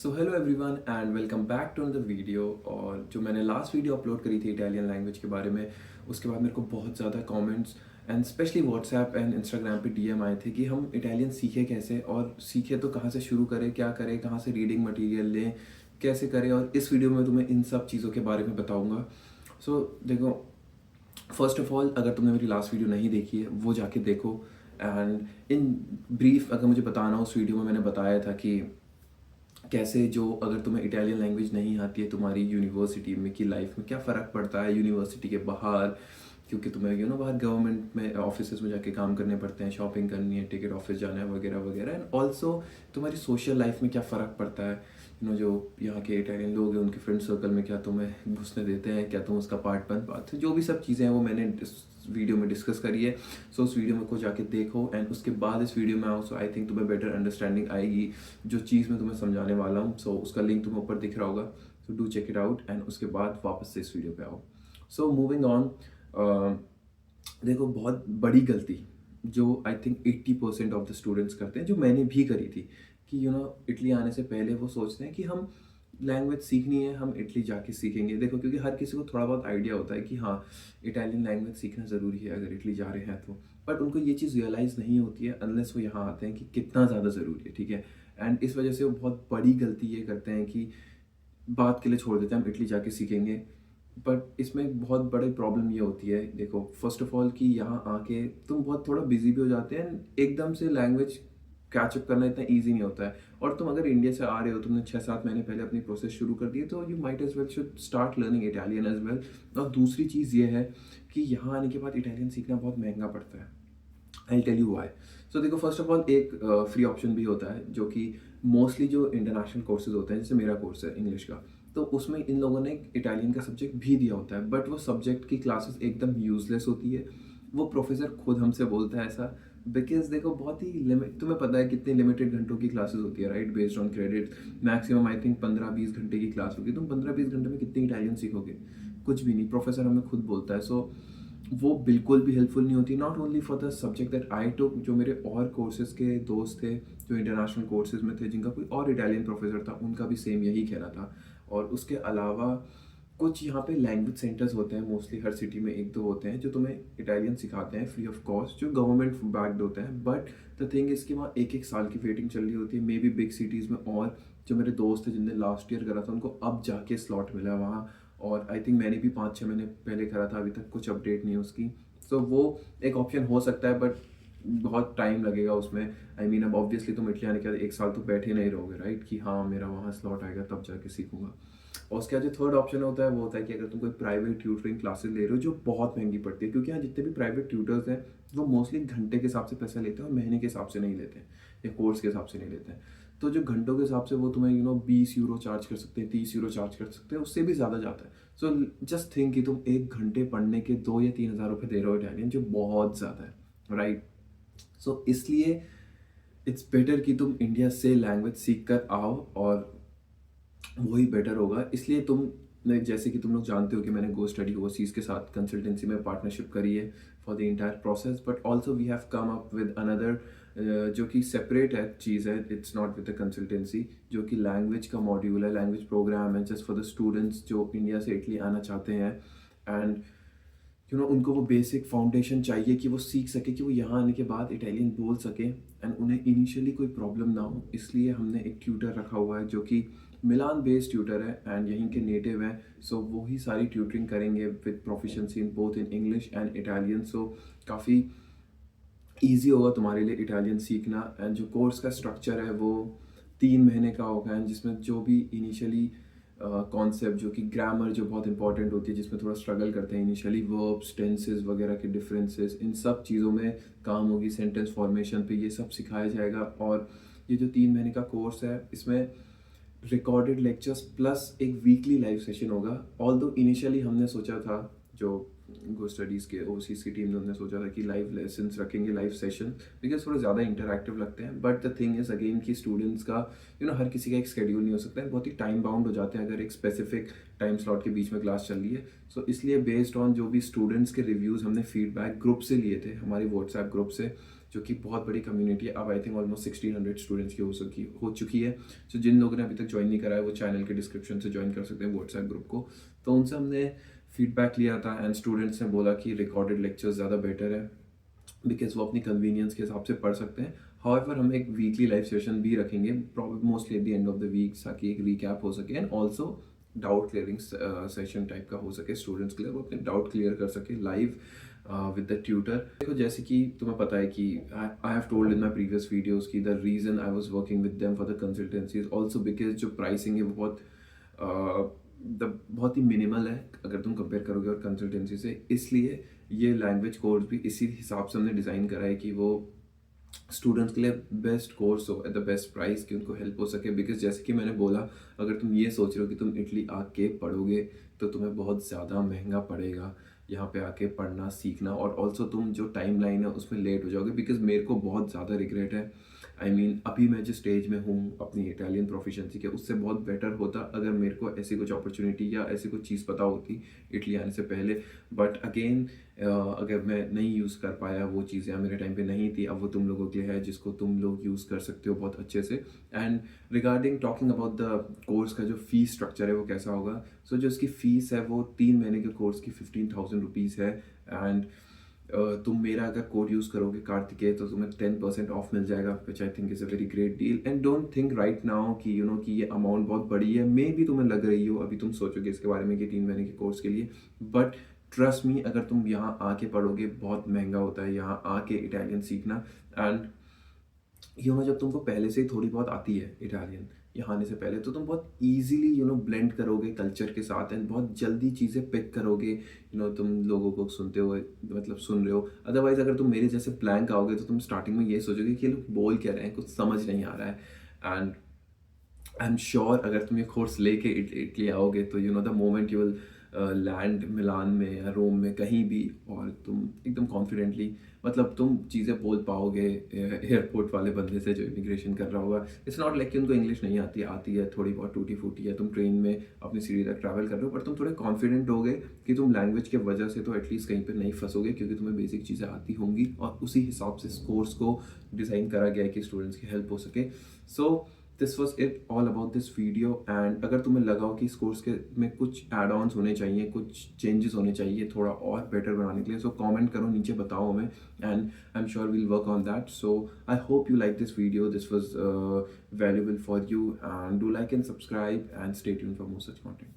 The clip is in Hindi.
So hello everyone and welcome back to another video. और जो मैंने लास्ट वीडियो अपलोड करी थी इटालियन लैंग्वेज के बारे में, उसके बाद मेरे को बहुत ज़्यादा comments and specially WhatsApp and Instagram पे डीएम आए थे कि हम इटालियन सीखें कैसे, और सीखे तो कहाँ से शुरू करें, क्या करें, कहाँ से रीडिंग मटेरियल लें, कैसे करें। और इस वीडियो में तुम्हें इन सब चीज़ों के बारे में बताऊँगा। सो देखो, फर्स्ट ऑफ ऑल अगर तुमने मेरी लास्ट वीडियो नहीं देखी है वो जाके देखो। एंड इन ब्रीफ अगर मुझे बताना हो, उस वीडियो में मैंने बताया था कि कैसे जो अगर तुम्हें इटालियन लैंग्वेज नहीं आती है, तुम्हारी यूनिवर्सिटी में की लाइफ में क्या फ़र्क पड़ता है यूनिवर्सिटी के बाहर, क्योंकि तुम्हें बाहर गवर्नमेंट में ऑफिस में जाके काम करने पड़ते हैं, शॉपिंग करनी है, टिकट ऑफिस जाना है वगैरह वगैरह। एंड ऑल्सो तुम्हारी सोशल लाइफ में क्या फ़र्क पड़ता है, जो यहाँ के इटालियन लोग हैं उनके फ्रेंड सर्कल में क्या तुम्हें घुसने देते हैं, क्या तुम उसका पार्ट बन पाते हो, जो भी सब चीज़ें हैं वो मैंने इस वीडियो में डिस्कस करी है। सो उस वीडियो में को जाके देखो एंड उसके बाद इस वीडियो में आओ। सो आई थिंक तुम्हें बेटर अंडरस्टैंडिंग आएगी जो चीज़ मैं तुम्हें समझाने वाला हूँ। सो उसका लिंक तुम्हें ऊपर दिख रहा होगा, so do check it out and उसके बाद वापस से इस वीडियो पे आओ। सो मूविंग ऑन, देखो बहुत बड़ी गलती जो I think 80% of the students करते हैं, जो मैंने भी करी थी, कि इटली आने से पहले वो सोचते हैं कि हम लैंग्वेज सीखनी है, हम इटली जाके सीखेंगे। देखो, क्योंकि हर किसी को थोड़ा बहुत आइडिया होता है कि हाँ, इटालियन लैंग्वेज सीखना ज़रूरी है अगर इटली जा रहे हैं तो। बट उनको ये चीज़ रियलाइज़ नहीं होती है अनलेस वो यहाँ आते हैं कि कितना ज़्यादा ज़रूरी है, ठीक है। एंड इस वजह से वो बहुत बड़ी गलती ये करते हैं कि बात के लिए छोड़ देते हैं, हम इटली जाके सीखेंगे। बट इसमें एक बहुत बड़ी प्रॉब्लम ये होती है, देखो फर्स्ट ऑफ ऑल कि यहाँ आके तुम बहुत थोड़ा बिजी भी हो जाते हैं, एकदम से लैंग्वेज कैचअप करना इतना ईजी नहीं होता है। और तुम अगर इंडिया से आ रहे हो, तुमने 6-7 महीने पहले अपनी प्रोसेस शुरू कर दी है, तो you might as well should start learning Italian as well. और दूसरी चीज़ ये है कि यहाँ आने के बाद इटालियन सीखना बहुत महंगा पड़ता है। I tell you why. So देखो, फर्स्ट ऑफ ऑल एक फ्री ऑप्शन भी होता है जो कि मोस्टली जो इंटरनेशनल कोर्सेज होते हैं, जैसे मेरा कोर्स है इंग्लिश का, तो उसमें इन लोगों ने इटालियन का सब्जेक्ट भी दिया होता है। बट वो सब्जेक्ट की क्लासेस एकदम यूजलेस होती है। वो प्रोफेसर खुद हमसे बोलता है ऐसा, बिकॉज देखो बहुत ही लिमिट, तुम्हें पता है कितने लिमिटेड घंटों की क्लासेस होती है, right, based on credit. Maximum I think 15-20 घंटे की क्लास होगी। तुम 15-20 घंटे में कितनी इटालियन सीखोगे? कुछ भी नहीं, प्रोफेसर हमें खुद बोलता है। सो वो बिल्कुल भी हेल्पफुल नहीं होती, not only for the subject that I took, जो मेरे और कोर्सेज के दोस्त थे जो इंटरनेशनल कोर्सेज में थे, जिनका कोई और इटालियन प्रोफेसर था, उनका भी सेम यही कहना था। और उसके अलावा कुछ यहाँ पे लैंग्वेज सेंटर्स होते हैं, मोस्टली हर सिटी में 1-2 होते हैं, जो तुम्हें इटालियन सिखाते हैं फ्री ऑफ कॉस्ट, जो गवर्नमेंट बैक्ड होते हैं। बट द थिंग इसकी वहाँ 1-1 साल की वेटिंग चल रही होती है, मे बी बिग सिटीज़ में। और जो मेरे दोस्त थे जिनने लास्ट ईयर करा था, उनको अब जाके स्लॉट मिला वहाँ। और आई थिंक मैंने भी 5-6 महीने पहले करा था, अभी तक कुछ अपडेट नहीं है उसकी। सो वो एक ऑप्शन हो सकता है, बट बहुत टाइम लगेगा उसमें। आई मीन अब ऑब्वियसली तुम इटली आने के बाद 1 साल तो बैठे नहीं रहोगे, राइट, कि हाँ मेरा वहाँ स्लॉट आएगा तब जाके सीखूंगा। और उसके बाद जो थर्ड ऑप्शन होता है वो होता है कि अगर तुम कोई प्राइवेट ट्यूटरिंग क्लासेस ले रहे हो, जो बहुत महंगी पड़ती है, क्योंकि यहाँ जितने भी प्राइवेट ट्यूटर्स हैं वो मोस्टली घंटे के हिसाब से पैसा लेते हैं और महीने के हिसाब से नहीं लेते हैं, या कोर्स के हिसाब से नहीं लेते हैं। तो जो घंटों के हिसाब से वो तुम्हें 20 यूरो चार्ज कर सकते हैं, 30 यूरो चार्ज कर सकते हैं, उससे भी ज़्यादा जाता है। सो जस्ट थिंक कि तुम 1 घंटे पढ़ने के 2 या 3 हज़ार रुपये दे रहे हो इटालियन, जो बहुत ज़्यादा है, राइट। सो इसलिए इट्स बेटर कि तुम इंडिया से लैंग्वेज सीख कर आओ, और वही बेटर होगा। इसलिए तुम जैसे कि तुम लोग जानते हो कि मैंने गो स्टडी ओवरसीज़ के साथ कंसल्टेंसी में पार्टनरशिप करी है for the entire process. But also we have come up with another, जो कि सेपरेट है चीज़ है, it's not with the consultancy, जो कि लैंग्वेज का मॉड्यूल है, लैंग्वेज प्रोग्राम है, जस्ट फॉर द स्टूडेंट्स जो इंडिया से इटली आना चाहते हैं। एंड उनको वो बेसिक फाउंडेशन चाहिए कि वो सीख सके, कि वो यहाँ आने के बाद इटालियन बोल सके एंड उन्हें इनिशियली कोई प्रॉब्लम ना हो। इसलिए हमने एक ट्यूटर रखा हुआ है जो कि मिलान बेस्ड ट्यूटर है एंड यहीं के नेटिव हैं। सो वो ही सारी ट्यूटरिंग करेंगे with proficiency in both in English and Italian. So काफ़ी ईजी होगा तुम्हारे लिए इटालियन सीखना। एंड जो कोर्स का स्ट्रक्चर है वो 3 महीने का होगा, एंड जिसमें जो भी इनिशियली कॉन्सेप्ट, जो कि ग्रामर जो बहुत इंपॉर्टेंट होती है, जिसमें थोड़ा स्ट्रगल करते हैं इनिशियली, वर्ब्स, टेंसेस वगैरह के डिफरेंसेस, इन सब चीज़ों में काम होगी। सेंटेंस फॉर्मेशन पे ये सब सिखाया जाएगा। और ये जो 3 महीने का कोर्स है, इसमें रिकॉर्डेड लेक्चर्स प्लस एक वीकली लाइव सेशन होगा। ऑल्दो इनिशियली हमने सोचा था, जो गो स्टडीज़ के ओवरसीज़ की टीम ने, हमने सोचा था कि लाइव लेसन्स रखेंगे, लाइव सेशन, बिकॉज थोड़ा ज़्यादा इंटरैक्टिव लगते हैं। But the thing is again कि स्टूडेंट्स का हर किसी का एक शेड्यूल नहीं हो सकता है, बहुत ही टाइम बाउंड हो जाते हैं अगर एक स्पेसिफिक टाइम स्लॉट के बीच में क्लास चल रही है। सो इसलिए बेस्ड ऑन जो भी स्टूडेंट्स के रिव्यूज़ हमने फीडबैक ग्रुप से लिए थे, हमारे व्हाट्सएप ग्रुप से, जो कि बहुत बड़ी कम्युनिटी है। अब आई थिंक ऑलमोस्ट 1600 स्टूडेंट्स की हो चुकी है। सो जिन लोगों ने अभी तक ज्वाइन नहीं करा है वो चैनल के डिस्क्रिप्शन से ज्वाइन कर सकते हैं व्हाट्सएप ग्रुप को। तो उनसे हमने फीडबैक लिया था एंड स्टूडेंट्स ने बोला कि रिकॉर्डेड लेक्चर्स ज़्यादा बेटर है बिकॉज वो अपनी कन्वीनियंस के हिसाब से पढ़ सकते हैं। हाउएवर हम एक वीकली लाइव सेशन भी रखेंगे mostly at the end of the week, ताकि एक रीकैप हो सके and also doubt clearing session type का हो सके स्टूडेंट्स के लिए, वो अपने डाउट क्लियर कर सके लाइव विद द ट्यूटर। देखो जैसे कि तुम्हें पता है कि I have told in my previous videos की the reason I was working with them for the consultancy also because जो प्राइसिंग है वो बहुत ही मिनिमल है अगर तुम कंपेयर करोगे और कंसल्टेंसी से। इसलिए ये लैंग्वेज कोर्स भी इसी हिसाब से हमने डिज़ाइन करा है कि वो स्टूडेंट्स के लिए बेस्ट कोर्स हो एट द बेस्ट प्राइस, कि उनको हेल्प हो सके। बिकॉज जैसे कि मैंने बोला, अगर तुम ये सोच रहे हो कि तुम इटली आके पढ़ोगे तो तुम्हें बहुत ज़्यादा महंगा पड़ेगा यहाँ पे आके पढ़ना सीखना, और ऑल्सो तुम जो टाइम लाइन है उसमें लेट हो जाओगे। बिकॉज मेरे को बहुत ज़्यादा रिग्रेट है, आई मीन अभी मैं जिस स्टेज में हूँ अपनी इटालियन प्रोफिशेंसी के, उससे बहुत बेटर होता अगर मेरे को ऐसी कुछ अपॉर्चुनिटी या ऐसी कुछ चीज़ पता होती इटली आने से पहले। बट अगेन अगर मैं नहीं यूज़ कर पाया वो चीज़ें मेरे टाइम पे नहीं थी, अब वो तुम लोगों के लिए है जिसको तुम लोग यूज़ कर सकते हो बहुत अच्छे से। And regarding talking about the course का जो फीस स्ट्रक्चर है वो कैसा होगा, सो जो इसकी फ़ीस है वो 3 महीने के कोर्स की 15,000 रुपीज़ है। एंड तुम मेरा अगर कोड यूज़ करोगे कार्तिकेय तो तुम्हें 10% ऑफ मिल जाएगा, which I think is a very great deal. And don't think right now कि यू नो कि ये अमाउंट बहुत बड़ी है, मे भी तुम्हें लग रही हो अभी, तुम सोचोगे इसके बारे में कि 3 महीने के कोर्स के लिए, बट ट्रस्ट मी अगर तुम यहाँ आके पढ़ोगे बहुत महंगा होता है यहाँ आके इटालियन सीखना। एंड यू नो जब तुमको पहले से ही थोड़ी बहुत आती है इटालियन यहाँ आने से पहले, तो तुम बहुत इजीली यू नो ब्लेंड करोगे कल्चर के साथ एंड बहुत जल्दी चीज़ें पिक करोगे। यू नो तुम लोगों को सुनते हुए मतलब सुन रहे हो। अदरवाइज अगर तुम मेरे जैसे ब्लैंक आओगे तो तुम स्टार्टिंग में ये सोचोगे कि ये लोग बोल क्या रहे हैं, कुछ समझ नहीं आ रहा है। एंड आई एम श्योर अगर तुम ये कोर्स लेके इटली आओगे तो you know the moment you will land Milan में या रोम में कहीं भी, और तुम एकदम कॉन्फिडेंटली मतलब तुम चीज़ें बोल पाओगे एयरपोर्ट वाले बंदे से जो इमिग्रेशन कर रहा होगा। इट्स नॉट लाइक कि उनको इंग्लिश नहीं आती है थोड़ी बहुत टूटी फूटी है, तुम ट्रेन में अपनी सीढ़ी तक ट्रैवल कर रहे हो, पर तुम थोड़े कॉन्फिडेंट होगे कि तुम लैंग्वेज के वजह से तो एटलीस्ट कहीं पर नहीं फंसोगे, क्योंकि तुम्हें बेसिक चीज़ें आती होंगी और उसी हिसाब से इस कोर्स को डिज़ाइन करा गया है कि स्टूडेंट्स की हेल्प हो सके। So this was it all about this video. And अगर तुम्हें लगा हो कि इस कोर्स के में कुछ एड ऑन्स होने चाहिए, कुछ चेंजेस होने चाहिए थोड़ा और बेटर बनाने के लिए, सो कमेंट करो नीचे, बताओ हमें and I am sure we'll work on that. So I hope you like this video, this was valuable for you, and do like and subscribe and stay tuned for more such content.